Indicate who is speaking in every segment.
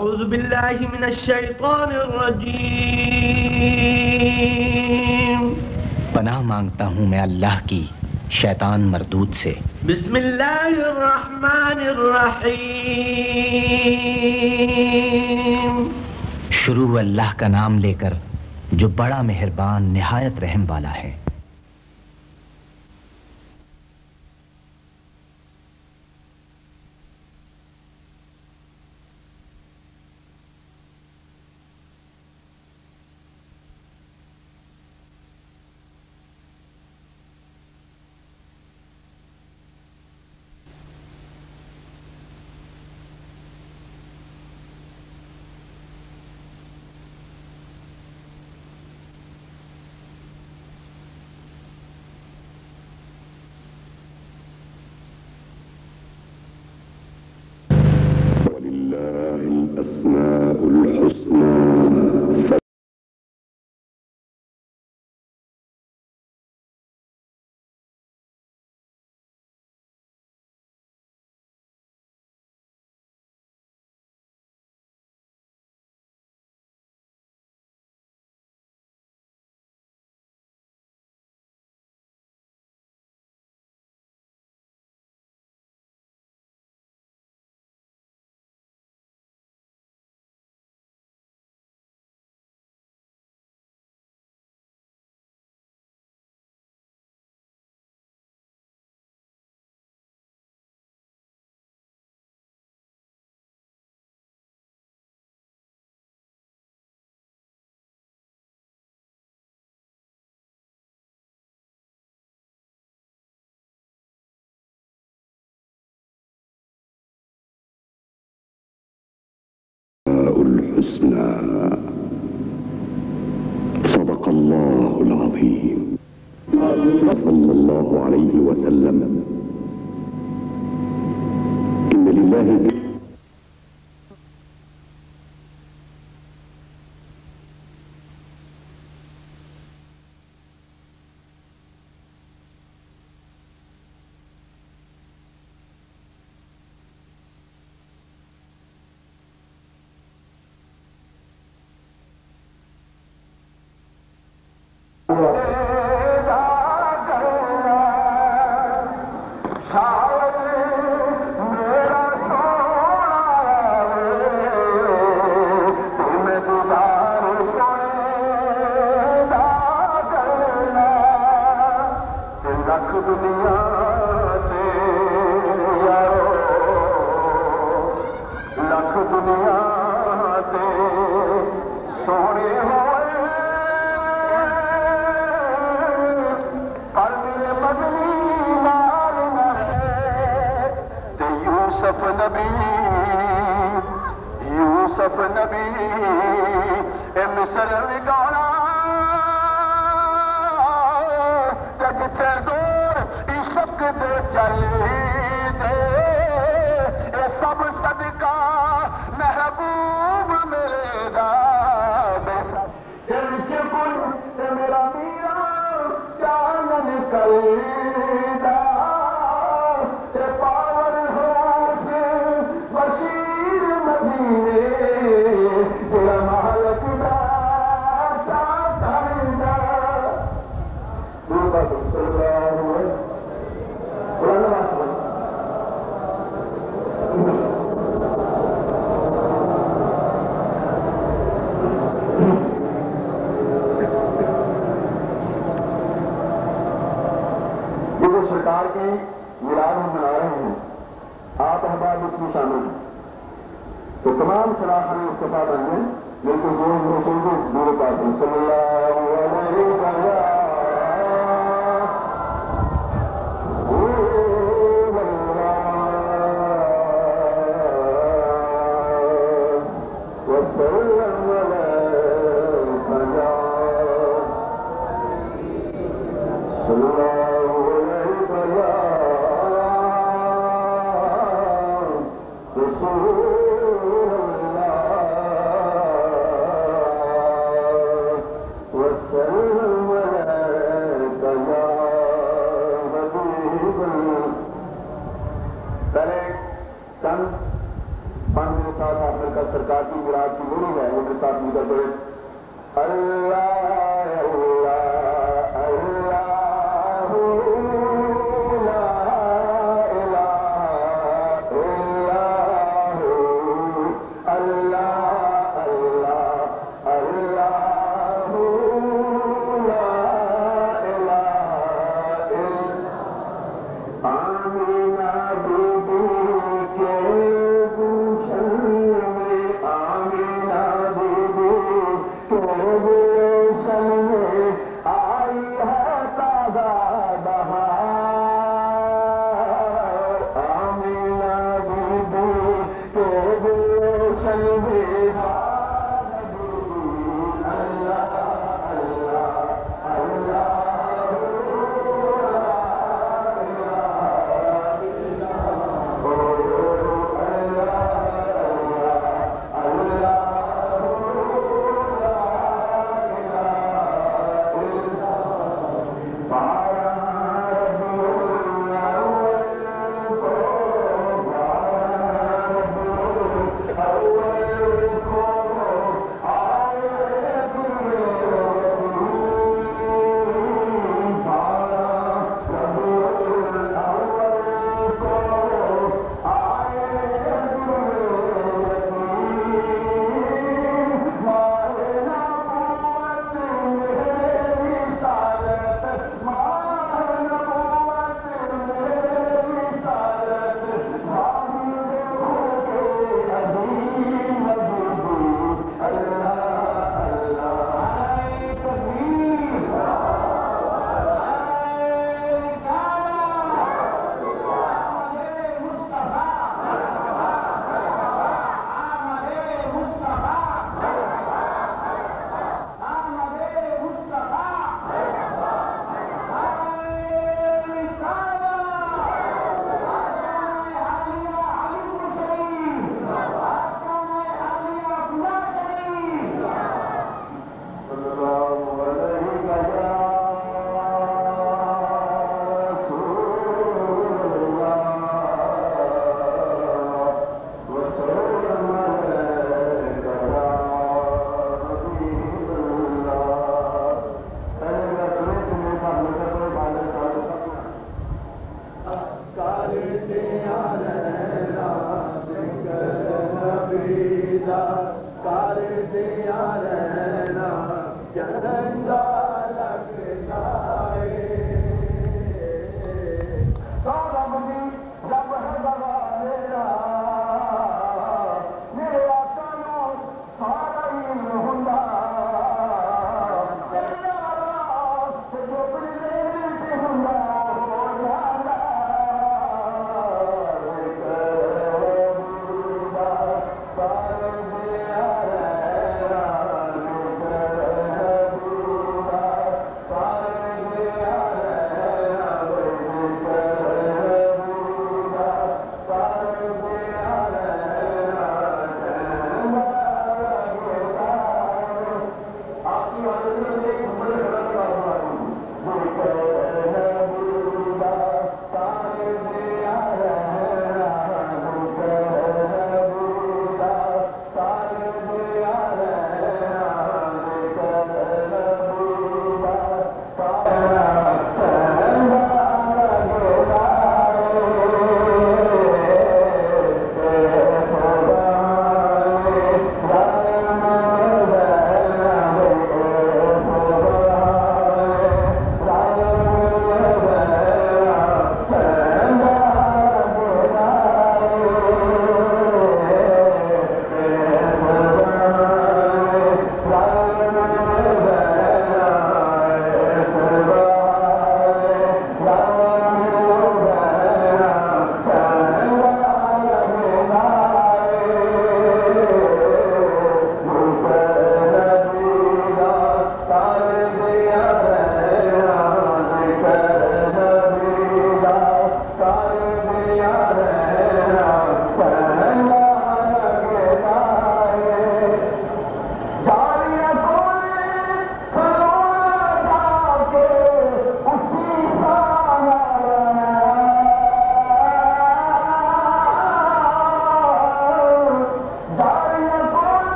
Speaker 1: اعوذ باللہ من الشیطان الرجیم،
Speaker 2: پناہ مانگتا ہوں میں اللہ کی شیطان مردود سے۔
Speaker 1: بسم اللہ الرحمن الرحیم،
Speaker 2: شروع اللہ کا نام لے کر جو بڑا مہربان نہایت رحم والا ہے۔
Speaker 3: الأسماء الحسنى الحسنى. صدق الله العظيم. صلى الله عليه وسلم. إن لله
Speaker 4: سرکار کی میلاد ہم منا رہے ہیں، آپ احباب اس میں شامل ہیں، تو تمام صلاحان مصطفیٰ بن گئے، لیکن جو دور پاس صلی اللہ علیہ من میرے ساتھ آپ مل کر سرکار کی مراد کی بولی ہے وہ میرے ساتھ مل کر پڑھے اللہ اللہ اللہ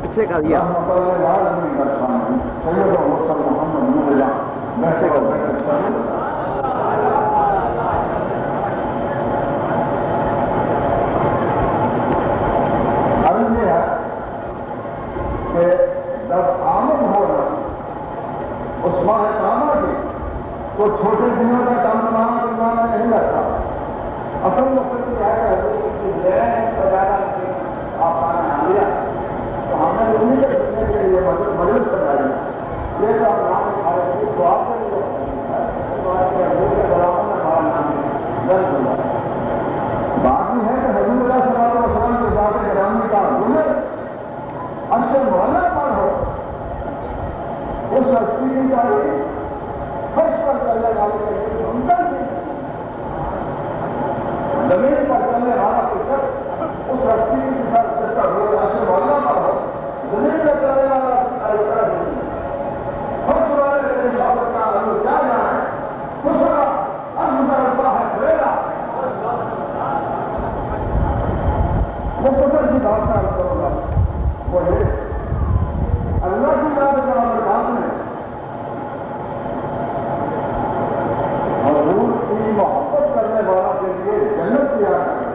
Speaker 2: پیچھے کا دیا
Speaker 4: تو چھوٹے دنوں کا کام بنانا نہیں لگتا. اصل مقصد یہ ہے آپ لیا تو ہم نے انہیں کے سننے کے لیے مجلس بنائی. یہ جو آپ نام اٹھا رہے تھے تو آپ کے بات یہ ہے کہ حضور اللہ صلی اللہ علیہ وسلم کے ساتھ گرامی کا گزر عرش مولا پر ہو اس ہستی کی چاہیے فرش پر چلنے والے منتر کی زمین پر چلنے والا کوئی شخص اس ہستی کے ساتھ جس کا روز عرش مولا پر ہو زمین پر چلنے والا فرش والے تیری شہادت کا علم کیا جانا ہے دوسرا عرش کرتا ہے بیڑا مختصر سی بات کا عرض کروں گا وہ ہے اللہ کی یاد کرام میں حضور کی محبت کرنے والا کے لیے جنت تیار کریں.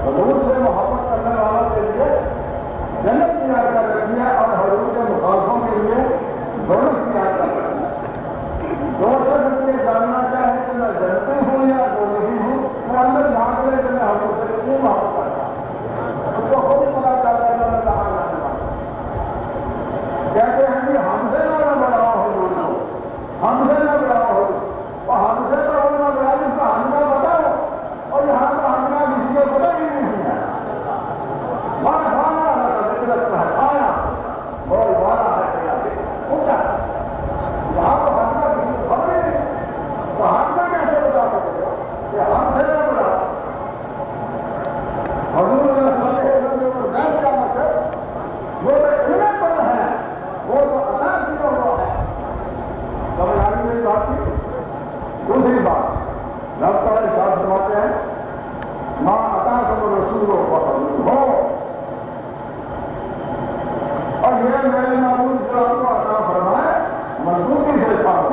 Speaker 4: حضور سے محبت کرنے والا کے لیے جنت تیار کر رکھی ہے اور حضور کے مخالفوں کے لیے دولت تیار کر رکھی ہے. دو شخص یہ جاننا چاہے کہ میں جنتی ہوں یا دولتی ہوں وہ اندر جھانک لے کہ میں حضور سے کتنی محبت کرتا ہوں. اس کو خود ہی پتا چلتا ہے کہ میں کہاں جانے والا ہوں. کہتے ہیں کہ ہم سے نہ بڑا ہو ہم سے نہ بڑا ہو اور ہم سے تو ہونا بڑا جس کا ہم کا پتا ہو اور یہاں کا ہم کا کسی کو پتا ہی نہیں ہے. وہاں کھانا ہے کھانا اور والا ہے اونچا یہاں تو ہم کا کسی کو خبر ہی نہیں تو ہم کا کیسے بتا سکتے ہو کہ ہم سے نہ بڑا حضور نے بیٹھ کا مقصد وہ تو انہیں پر ہے وہ تو اللہ کیا ہوا ہے. سمجھ آ رہی میری بات کی. دوسری بات رب تعالیٰ ارشاد فرماتے ہیں ماں عطا کرو رسول ہو اور یہ میرے معبود جو آپ کو عطا فرمائے مضبوطی سے پاؤ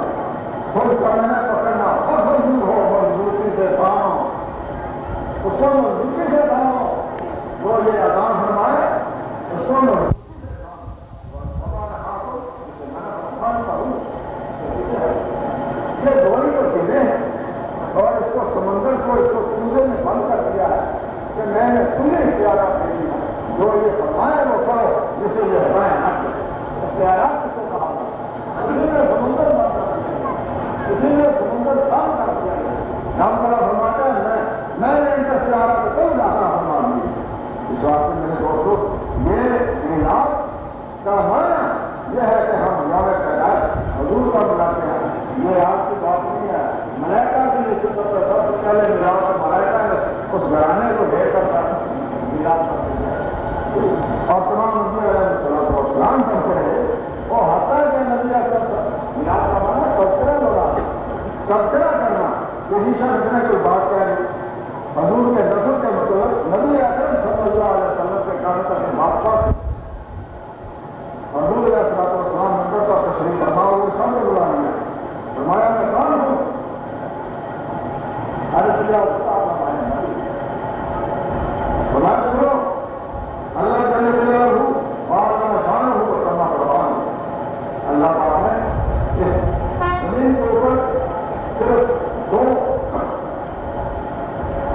Speaker 4: خود کرنے پکڑنا اور مضبوط ہو مضبوطی سے پاؤ اس کو مضبوطی سے پاؤ وہ یہ عطا فرمائے اس کو مضبوطی یہ دونوں کو سیدھے ہیں اور اس کو سمندر کو اس کو کوزے میں بند کر دیا ہے کہ میں نے تمہیں اختیارات دے دی جو یہ فرمائے وہ پڑھو جسے یہ فرمائے نہ کرو. اختیارات کس کو کہا اسی نے سمندر بند کر دیا اسی نے سمندر بند کر دیا. ہم طرح فرماتا ہے میں نے ان اختیارات کو کب جاتا فرما دی. اس بات میں میرے دوستوں یہ علاج کا معنی یہ ہے کہ ہم یوم پیدائش حضور کا ملاتے ہیں. یہ آپ کی بات نہیں ہے. ملائکہ کی نسبت پر سب سے پہلے ملاؤ اور ملائکہ نے اس گھرانے کو دے کر ملاپ کرتے ہیں اور تمام نبی علیہ السلام کرتے ہیں. وہ حتیٰ کہ نبی اکرم ملاپ کا مانا تذکرہ ہوگا تذکرہ کرنا. کسی شخص نے کوئی بات کہی حضور کے نسل کے مطلب نبی اکرم صلی اللہ علیہ وسلم کے کام کا بات پر حضور علیہ السلام نمبر کا تشریف فرما وہ سامنے بلا لیا فرمایا میں کون ہوں عرض کیا بلا سنو اللہ جل جلالہ اور میں جانا ہوں تو کرنا قربان. اللہ تعالیٰ نے اس زمین کے اوپر صرف دو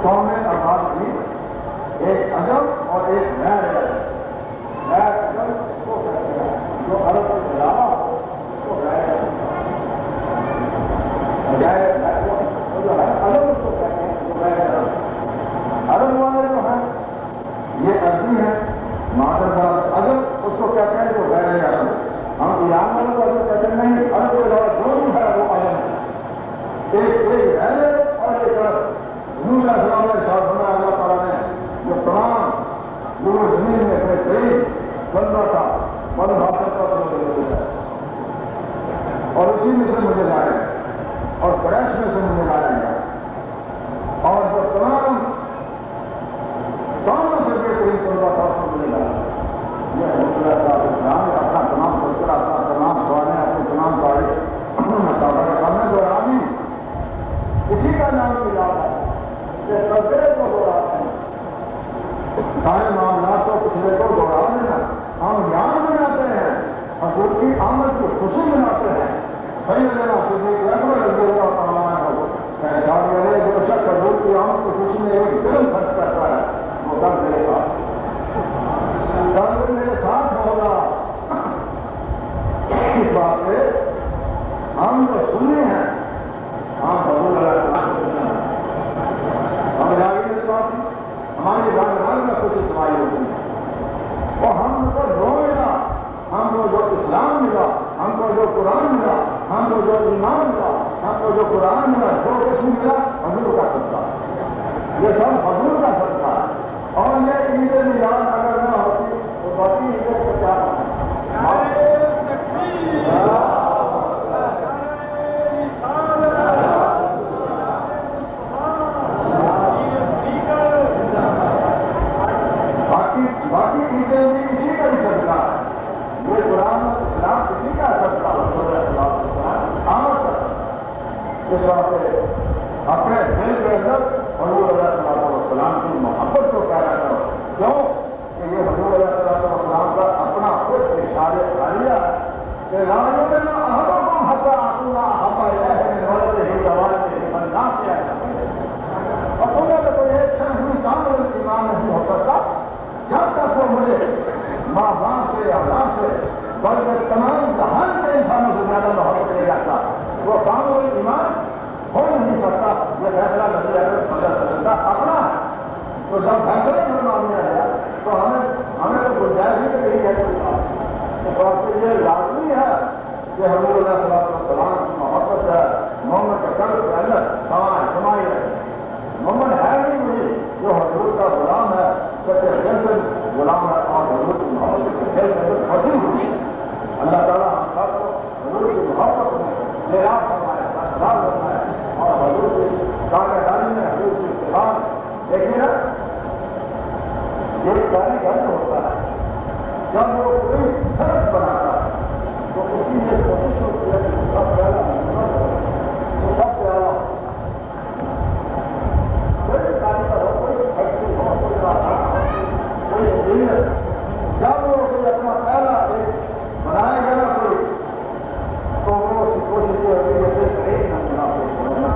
Speaker 4: قومیں آباد کی ایک عجم اور ایک غیر عجم. غیر عجم کو کہتے ہیں جو عرب کے علاوہ ہو اس کو غیر عجم عرب والے جو ہیں یہ عربی ہیں معذرت عرب اس کو کہتے ہیں جو غیر عرب. ہم ایران والوں کو عرب کہتے ہیں نہیں عرب کے علاوہ جو بھی ہے وہ عرب ہے. ایک غیر اور ایک عرب. حضور علیہ السلام نے ارشاد فرمایا اللہ تعالیٰ نے جو تمام پورے زمین میں بہترین بندہ تھا بند حاصل کا اور اسی میں سے مجھے لائے اور قریش میں سے مجھے لایا گیا اور جو تمام کاموں سے یہ اسلام اپنا تمام تذکرہ اپنا تمام سوالیں اپنے تمام تاریخ مسافر کے سامنے دوہرا دی. اسی کا نام ملاد ہے کہ تذکرے کو دوہراتے ہیں. سارے معاملات کو پچھلے کو دوہرا دینا. ہم یاد مناتے ہیں حضور کی آمد کی خوشی مناتے ہیں. سیدنا صدیق اکبر رضی اللہ تعالیٰ عنہ ارشاد کرے جو شخص حضور کی آمد کی خوشی میں ایک دن خرچ کرتا ہے وہ کل میرے ساتھ میرے ساتھ ہوگا. اس بات سے ہم جو سننے ہیں ہم حضور علیہ السلام کو سننا ہم جاگی اس بات ہماری جانکاری میں کچھ سمائی ہوتی ہے اور ہم کو جو ملا ہم کو جو اسلام ملا ہم کو جو قرآن ملا ہم کو جو ایمان ملا ہم کو جو قرآن ملا جو کچھ ملا حضور کا صدقہ یہ سب حضور کا صدقہ ہے. اور یہ عید میلاد اگر نہ ہوتی تو باقی عیدیں کو کیا باقی چیزیں بھی اسی کا ہی صدقہ ہے. یہ قرآن اسلام کسی کا صدقہ اس واسطے اپنے دل کے اندر حضور علیہ السلام کی محبت کو پیدا کرو. کیوں کہ یہ حضور علیہ السلام کا اپنا خود ارشاد عالیہ ہے کہ لا یؤمن احدکم حتی اکون احب الیہ من ولدہ ووالدہ والناس اجمعین. اور تم میں کوئی ایک شخص بھی کامل ایمان نہیں ہو سکتا جب تک وہ مجھے ماں باپ سے اولاد سے بلکہ تمام جہان کے انسانوں سے زیادہ محبت نہیں رکھتا وہ کامل ایمان ہو نہیں سکتا. یہ فیصلہ نبی اکرم اپنا ہے. تو جب فیصلہ فرما دیا گیا تو ہمیں تو گنجائش ہی نہیں ہے. اس واسطے یہ لازمی ہے کہ حضور علیہ السلام کی محبت ہے محمد کے قلب کے اندر سمائی رہے. محمد ہے نہیں وہی جو حضور کا غلام ہے سچے دل سے غلام ہے اور حضور کی محبت کے دل کے اندر پھنسی ہوئی. اللہ تعالیٰ ہم سب کو حضور کی محبت میں میرا فرمائے سال بنائے اور حضور کی کامیابی میں حضور کی اتحاد. دیکھیے نا یہ کاریگر ہوتا ہے جب وہ کوئی سڑک بناتا ہے تو اس کی یہ کوشش ہوتی ہے کہ سب پہلا وہ سب سے اعلیٰ کوئی کاریگر ہو کوئی فیکٹری ہو کوئی کارخانہ ہو کوئی انجینئر جب وہ کوئی اپنا پہلا ایک بنائے گا نا کوئی تو وہ اس کی کوشش یہ ہوتی ہے کہ ایک نہ بنا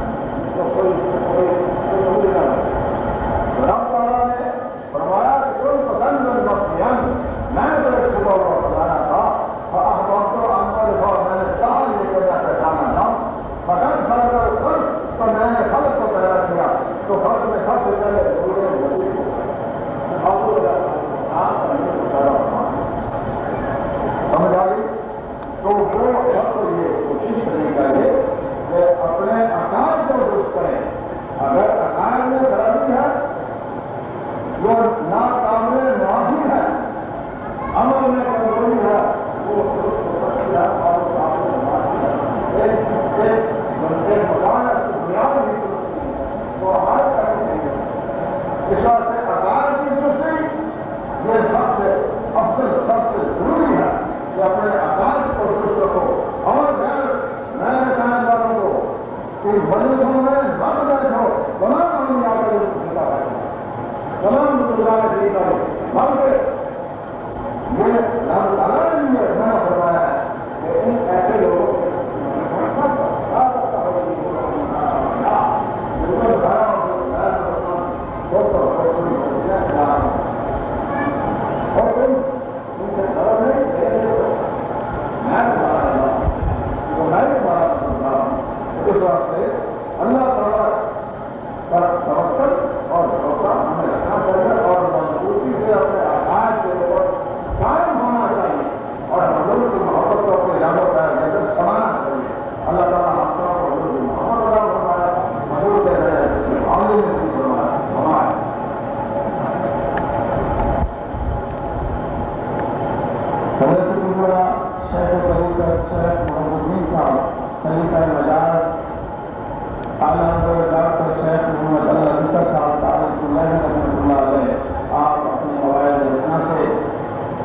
Speaker 4: کوئی رب تعالیٰ نے فرمایا کہ کوئی پسند میں تو ایک صبح کو بتانا تھا میں نے کہا یہ کہ میں پہچانا تھا پسند خلق اور خلق تو میں نے خلق کو پیدا کیا تو خلق میں سب سے پہلے سمجھ آ گئی. تو وہ سب کو یہ کوشش کرنی چاہیے کہ اپنے عقائد کو درست کریں. اگر عقائد میں خرابی ہے جو ناقابل معافی ہے عمل میں کمزوری ہے وہ مکان بنیاد بھی وہ ہر کرنی چاہیے. اس واسطے عقائد کی درستی یہ سب سے افضل سب سے ضروری ہے کہ اپنے عقائد کو درست رکھو. اور میں کہنے والوں کو کہ مجلسوں میں رب بیٹھو تمام ہم یاد کریں تمام بزرگان طریقہ بلکہ یہ رب تعالیٰ نے بھی اتنا فرمایا ہے کہ ان ایسے لوگوں اللہ تعالیٰ پر توکل اور بھروسہ ہمیں رکھنا چاہیے اور مضبوطی سے اپنے عقائد کے اوپر قائم ہونا چاہیے اور حضور کی محبت کو اپنے یادوں پر لے کر سمانا چاہیے. اللہ تعالیٰ ہم سب کو حضور کی محبت ادا فرمایا حضور کے رہے عالم نصیب فرمایا ہمارے حضرت شیخ طریقت شیخ محمد الدین صاحب طریقہ مجاز ڈاکٹر شیخ محمد اللہ صاحب تعلق اللہ رحمۃ اللہ علیہ آپ اپنے قواعد رسنا سے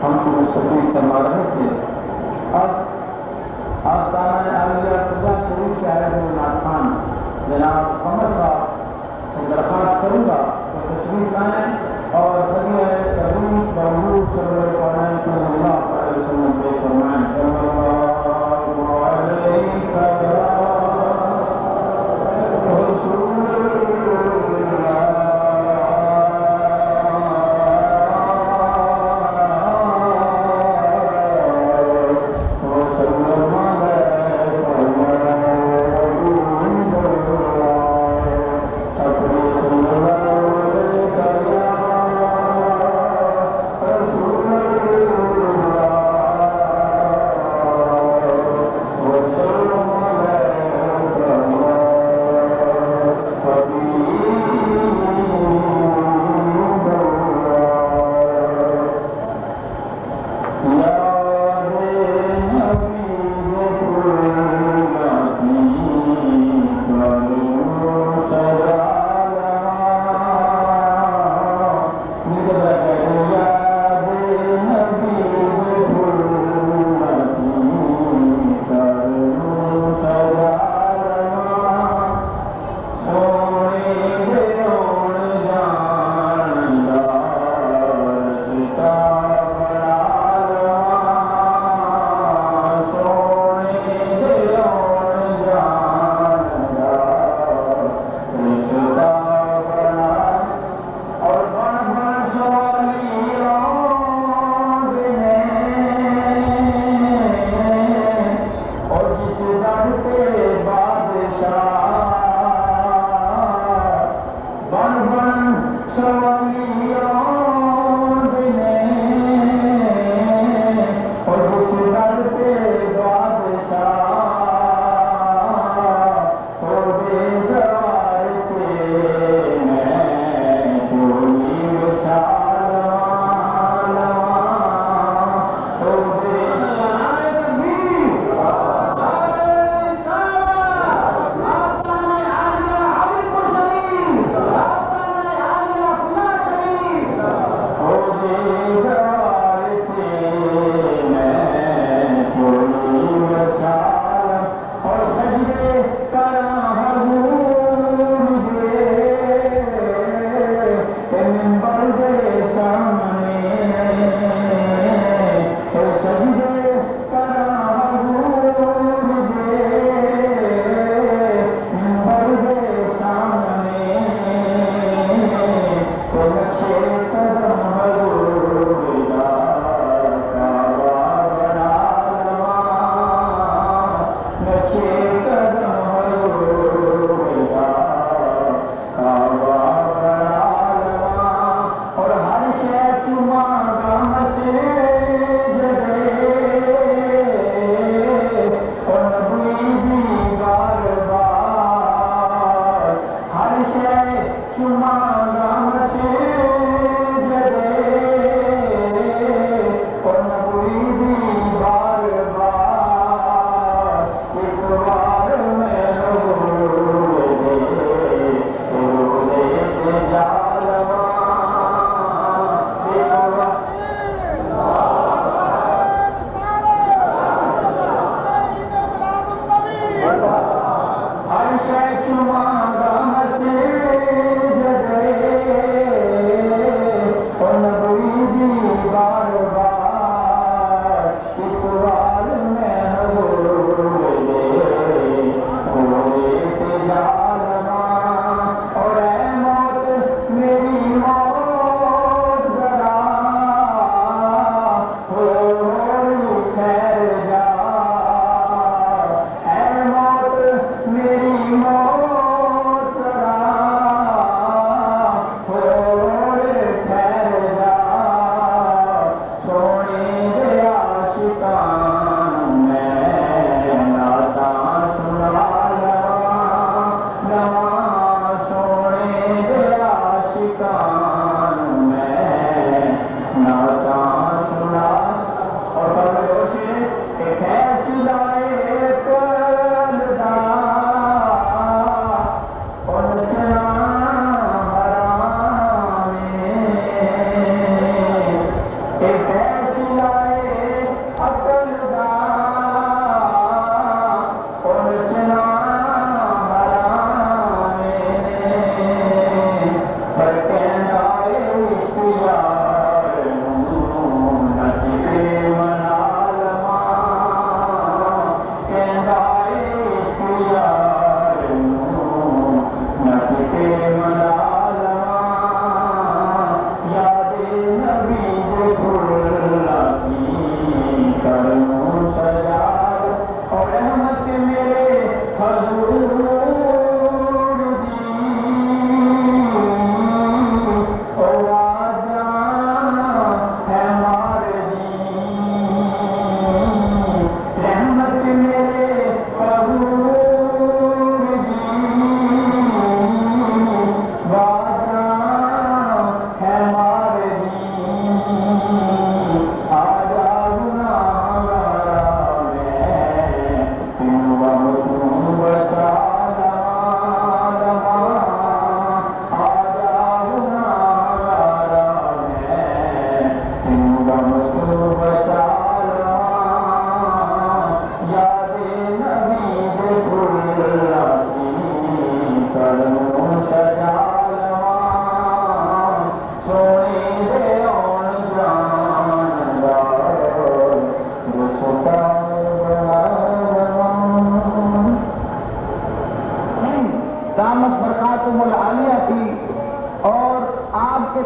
Speaker 4: ہم مستفید فرما رہے تھے. اب آستانہ عالیہ قبلہ شریف کے عہد خان جناب محمد صاحب سے درخواست کروں گا کہ تشریف لائیں اور ذریعہ کریم محمود صلی اللہ علیہ وسلم پہ فرمائیں.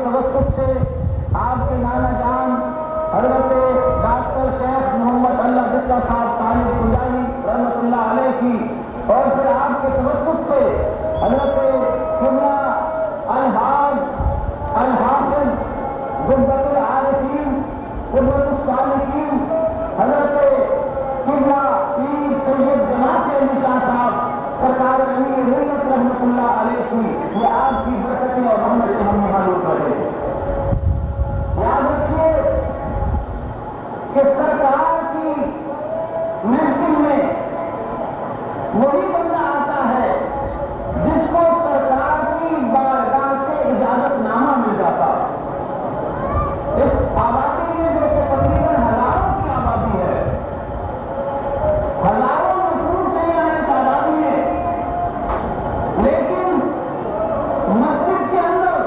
Speaker 4: توسط سے آپ کے نانا جان حضرت ڈاکٹر شیخ محمد اللہ بٹا صاحب طالب پنجابی رحمۃ اللہ علیہ کی، اور پھر آپ کے توسط سے حضرت قبلہ الحاج الحافظ قرۃ العارفین قرۃ الصالحین حضرت قبلہ پیر سید جماعت علی شاہ صاحب سرکار امیر ملت رحمۃ اللہ علیہ کی، یہ آپ کی برکتیں اور رحمتیں ہم معلوم کرتے ہیں۔ یاد رکھیے کہ سرکار کی محفل میں وہی بندہ آتا ہے جس کو سرکار کی بارگاہ سے اجازت نامہ مل جاتا ہے۔ اس آبادی میں جو کہ تقریباً ہزاروں کی آبادی ہے، ہزاروں مشہور سے یہاں اس آبادی میں، لیکن مسجد کے اندر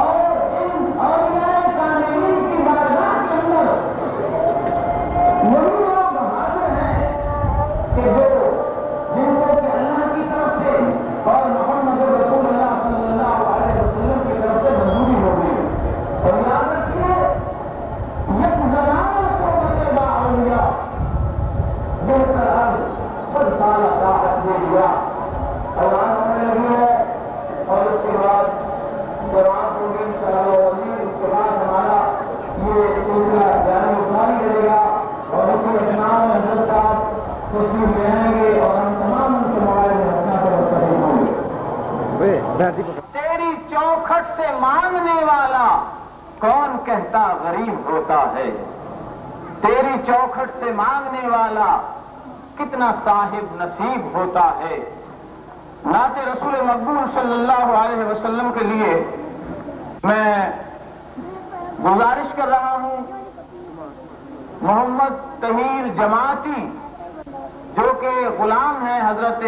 Speaker 4: اور ان اولیاء کاملین کی بارگاہ کے اندر وہی لوگ حاضر ہیں کہ جن کو کہ اللہ کی طرف سے اور محمد رسول اللہ صلی اللہ علیہ وسلم کی طرف سے منظوری ہو گئی۔ اور یاد رکھیے یک زمانہ صحبت با اولیاء بہتر اب 100 سال طاقت دے دیا، اعلان ہونے لگی ہے، اور اس کے بعد جواب ہوگی انشاءاللہ عزیز۔ اس کے بعد ہمارا یہ سلسلہ جاری اتاری رہے گا، اور اسی اہتمام میں حضرت صاحب تشریف لے آئیں گے اور ہم تمام ان کے موبائل میں حسنا سے مستفید ہوں گے۔ تیری چوکھٹ سے مانگنے والا کون کہتا غریب ہوتا ہے، تیری چوکھٹ سے مانگنے والا کتنا صاحب نصیب ہوتا ہے۔ نعت رسول مقبول صلی اللہ علیہ وسلم کے لیے میں گزارش کر رہا ہوں محمد طہیر جماعتی، جو کہ غلام ہیں حضرت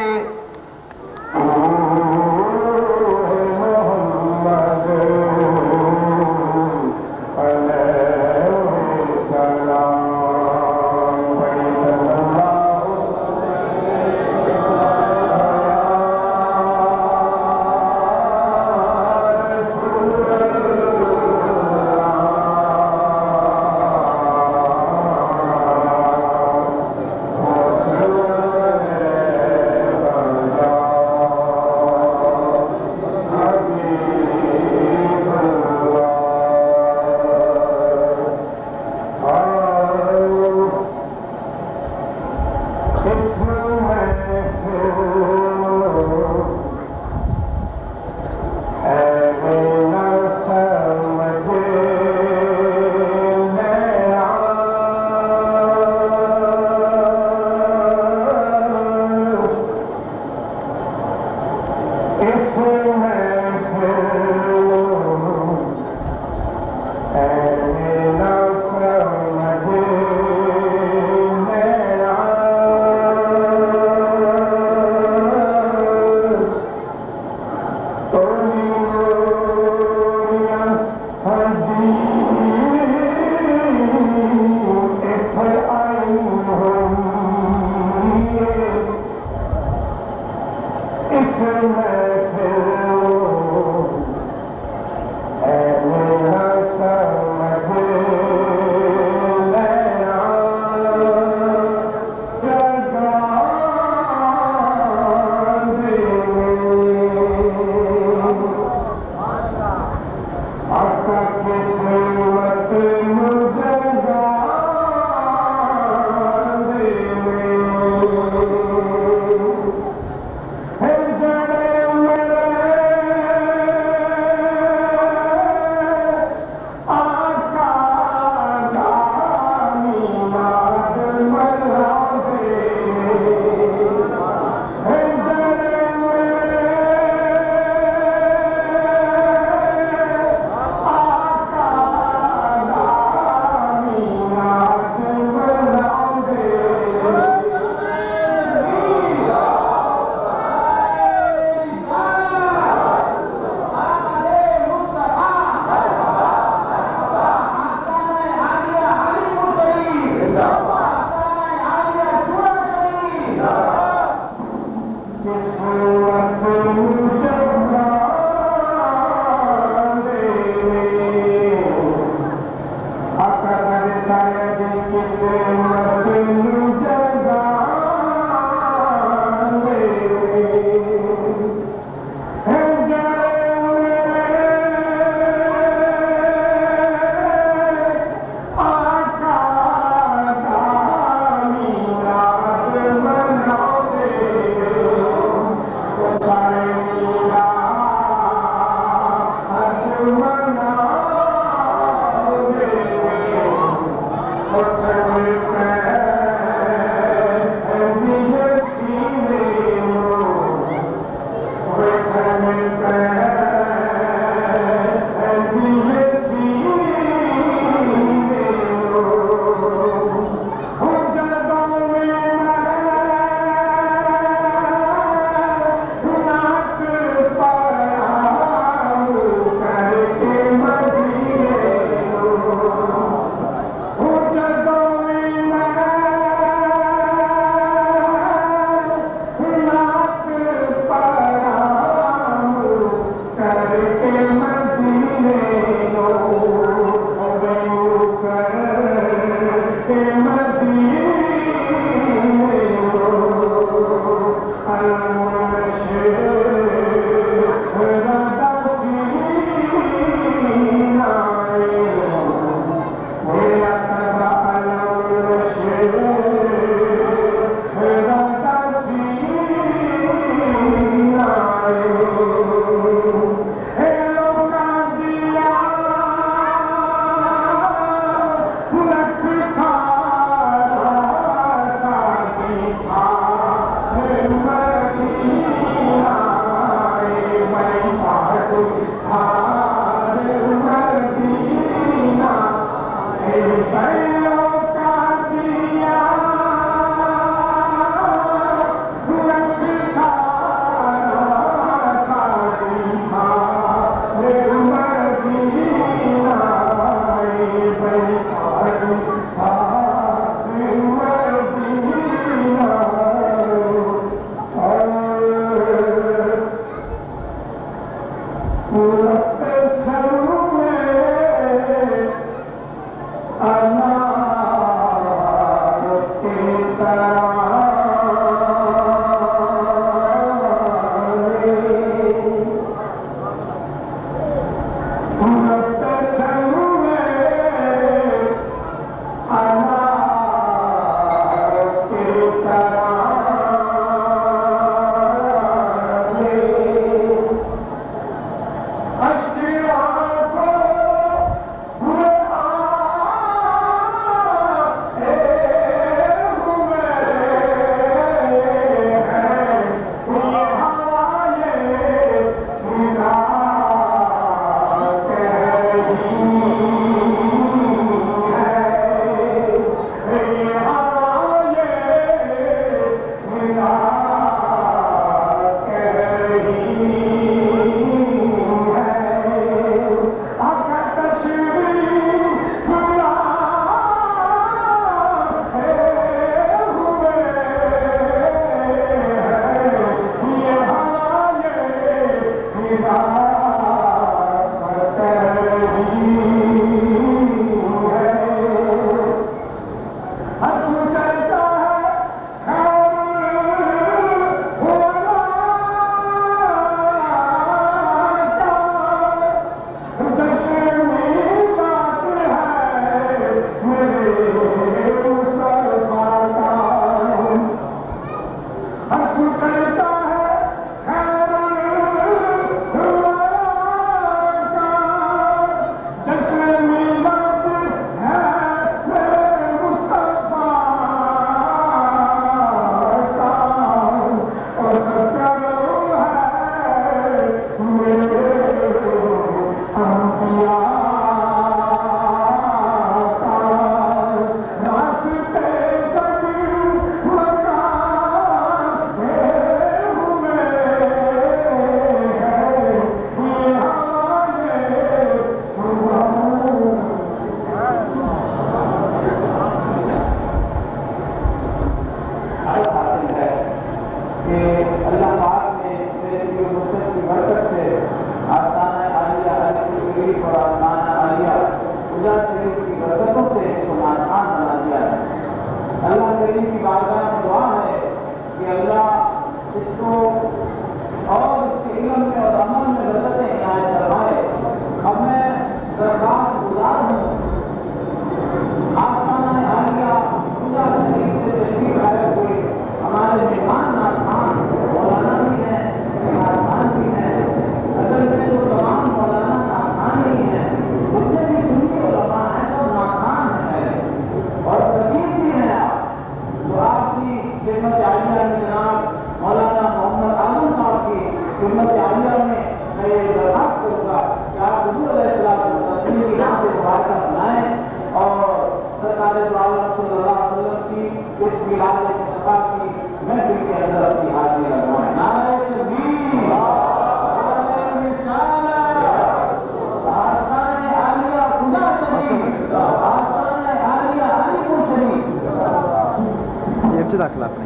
Speaker 5: داخلہ اپنے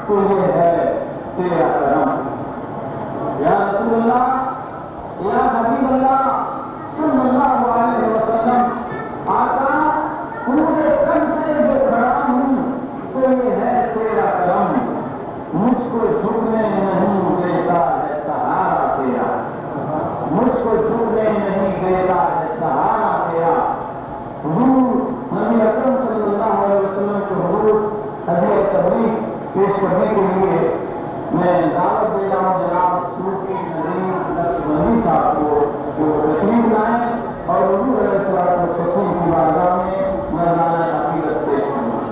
Speaker 4: تو یہ ہے تیرا کرم۔ یا رسول اللہ، یا حبیب اللہ صلی اللہ علیہ وسلم، آقا پورے کم سے جو کھڑا ہوں تو یہ ہے تیرا کرم، مجھ کو جھکنے نہیں دیتا ہے سہارا تیرا، مجھ کو جھکنے نہیں دیتا ہے سہارا تیرا۔ حضور نبی اکرم صلی اللہ علیہ وسلم کے حضور حضرت تبلیغ پیش کرنے کے لیے میں دعوت دے رہا ہوں جناب صوفی نظیم نقشبندی صاحب کو جو تشریف لائیں اور حضور علیہ الصلوۃ والتسلیم کی بارگاہ میں مردانہ عقیدت پیش کریں۔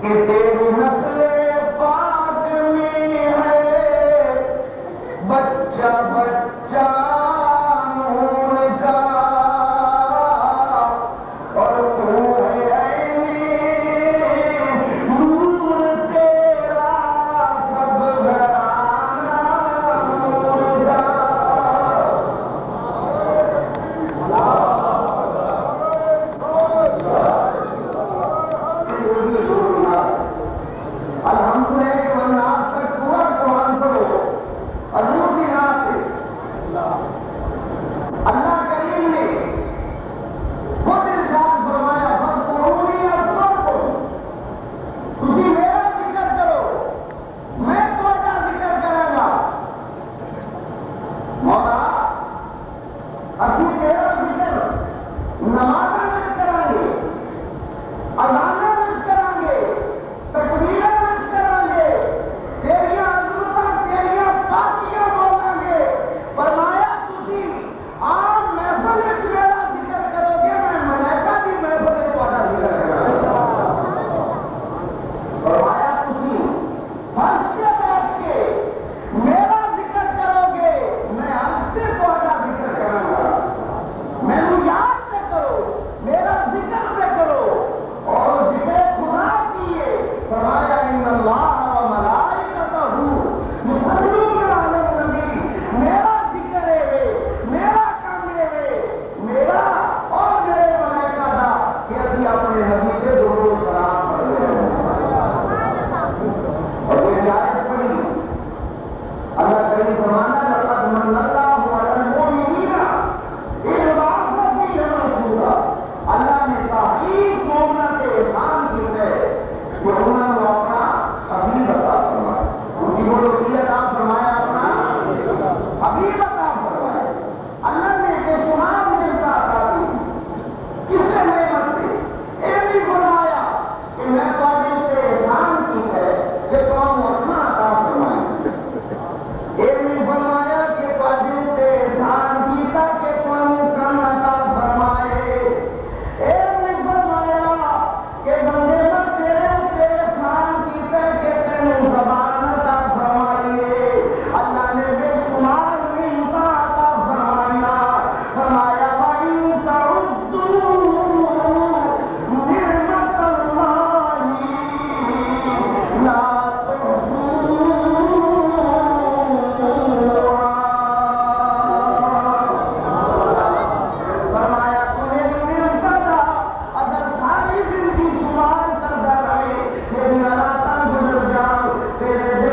Speaker 6: کہ تیری نسل پاک میں ہے زبان عطا فرمائیے اللہ نے بے شمار نعمتیں عطا فرمایا فرمایا وَإِن تَعُدُّوا نِعْمَتَ اللَّهِ لَا فرمایا تو میری نعمت دا اگر ساری زندگی شمار کرتا رہے تیری راتا گزر جاؤ تیرے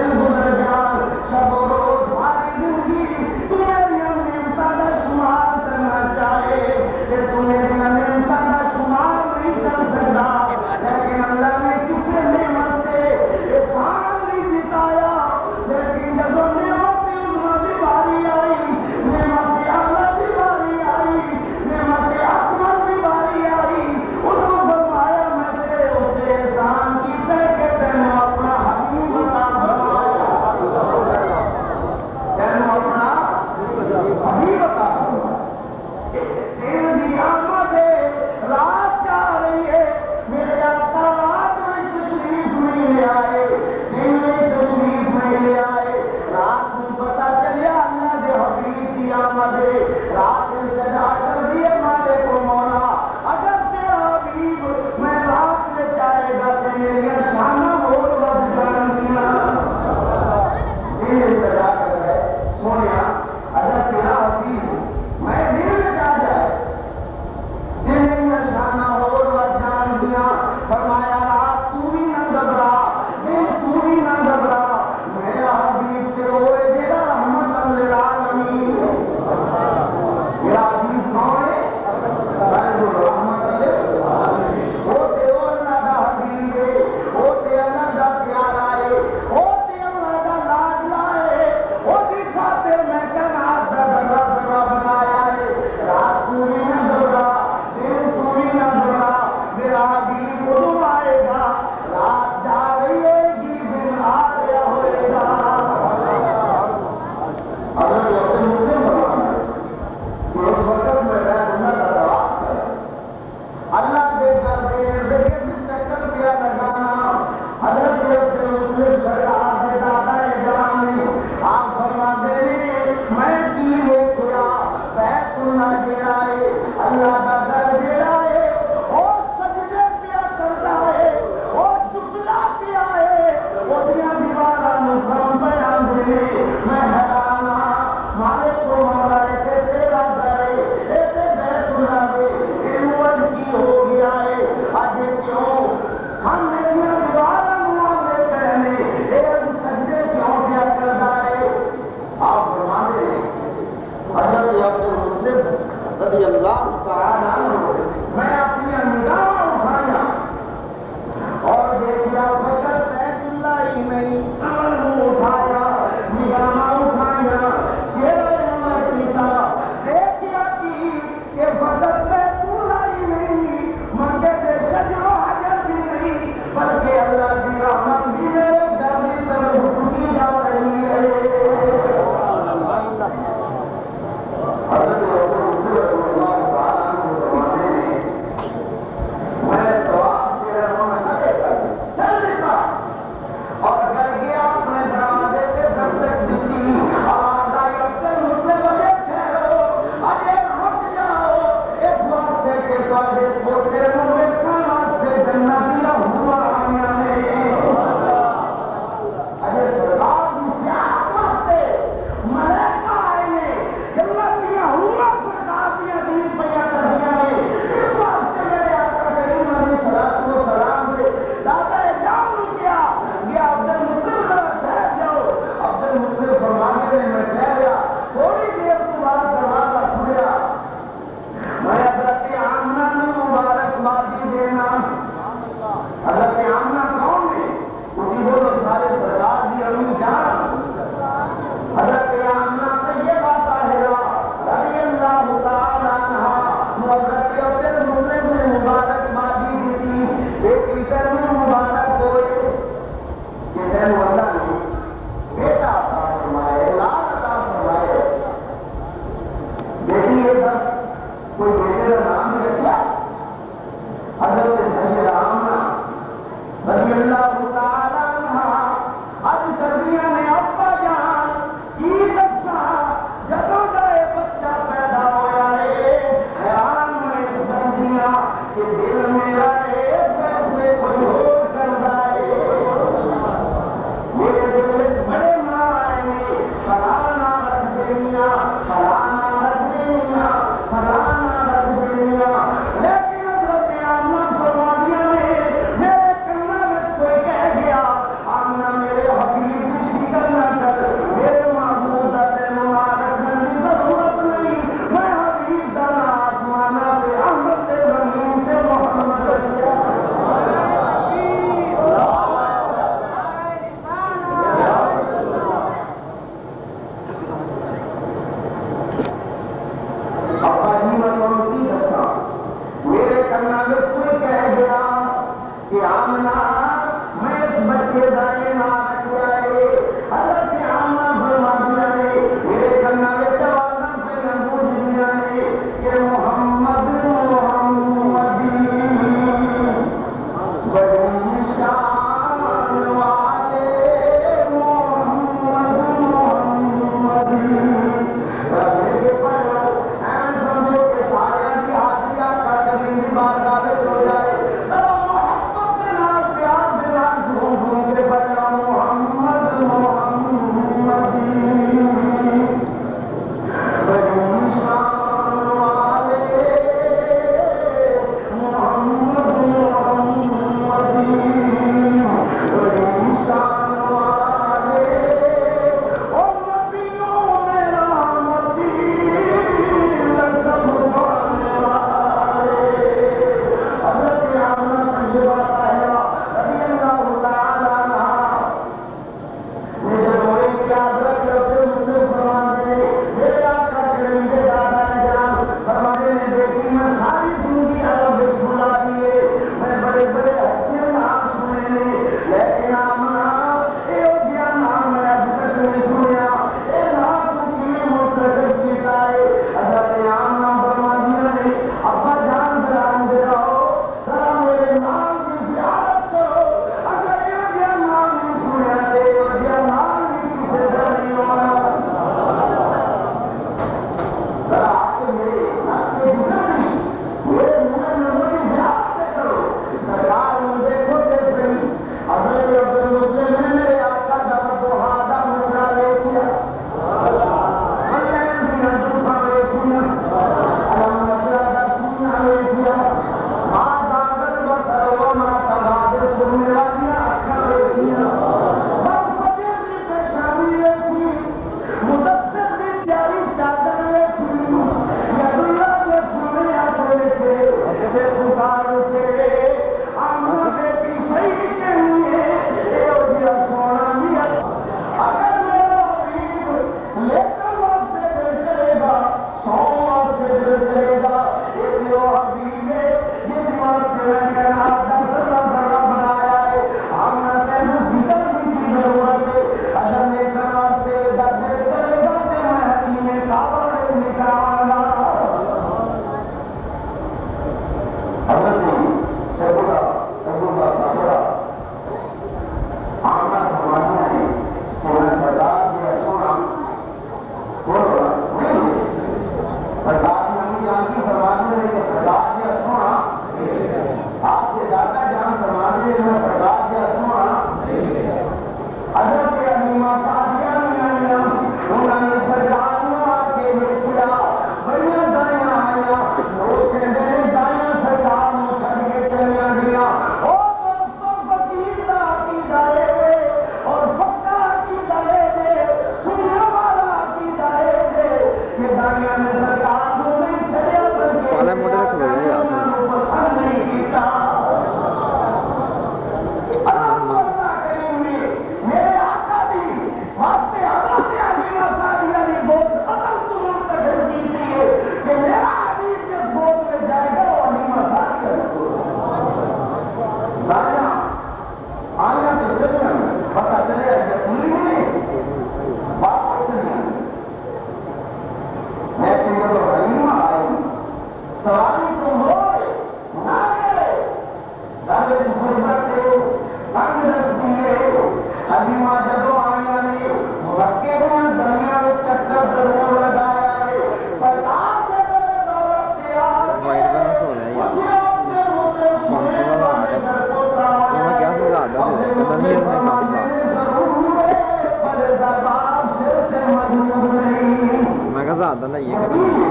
Speaker 5: بتائیے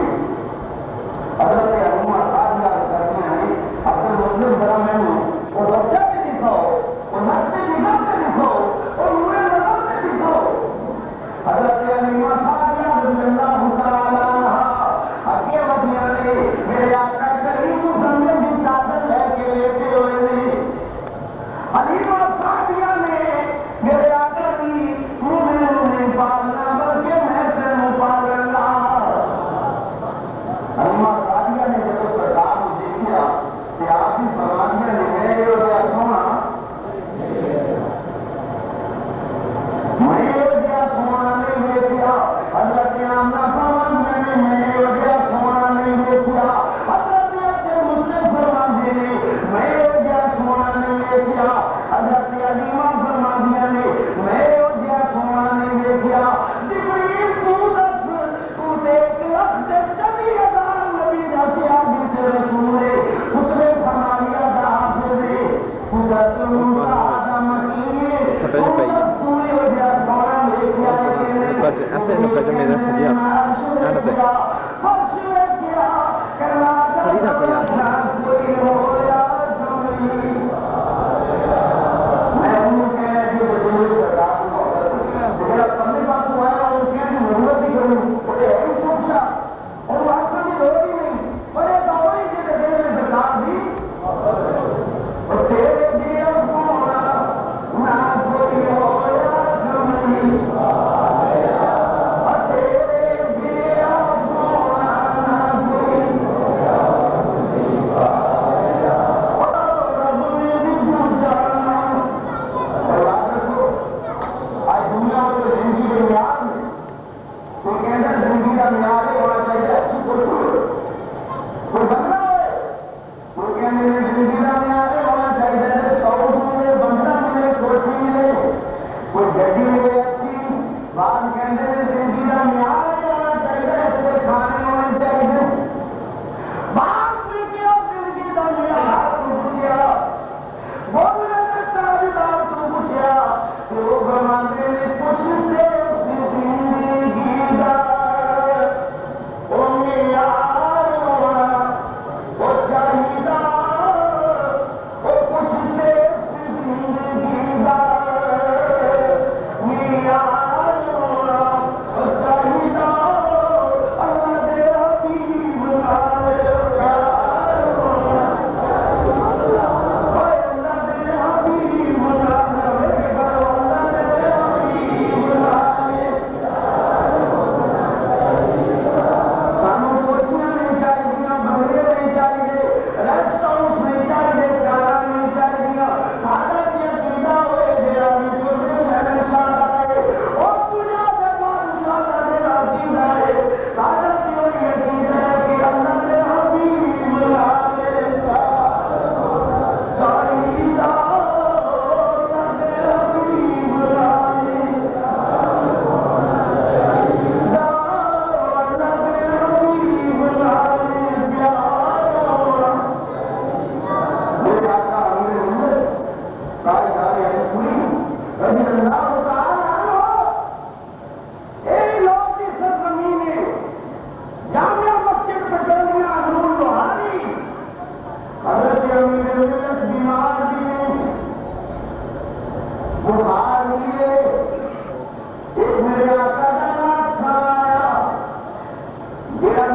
Speaker 4: حضرت علامہ سعدیہ کرتے ہیں اپنے مسلم ذرا میں وہ بچہ بھی دکھاؤ وہ نقشے نگاہ سے دکھاؤ اور نور نظر سے دکھاؤ. حضرت علامہ سعدیہ رضی اللہ تعالیٰ عنہ آگے بڑھنے والے میرے آقا کریم محمد کی چادر لے کے لیتے ہوئے نہیں. علامہ سعدیہ نے میرے آقا کی منہ نہیں پالنا بلکہ میں سے منہ پال اللہ. علامہ سعدیہ نے جب سرکار کو دیکھا کہ آپ بھی فرمانیاں نے میرے ہو گیا سونا میں ہو گیا سونا نہیں دیکھا. حضرت آمنہ فرمانیاں نے میں ہو گیا سونا نہیں دیکھا. حضرت مسلم فرماندے نے میں ہو گیا سونا نہیں دیکھا. حضرت علیمہ فرماندیاں نے میں ہو گیا سونا نہیں دیکھا. جبریل تو دس تو دیکھ لکھ سے 40,000 نبی جیسے آدمی سے رسول ہے اس نے فرمایا دا حافظ ہے قدرت آدم کی پوری ہو گیا سونا دیکھا.
Speaker 5: بس ایسے مترجم میں ادھر سے دیا انا پہ خریدا کوئی آدمی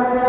Speaker 4: میرے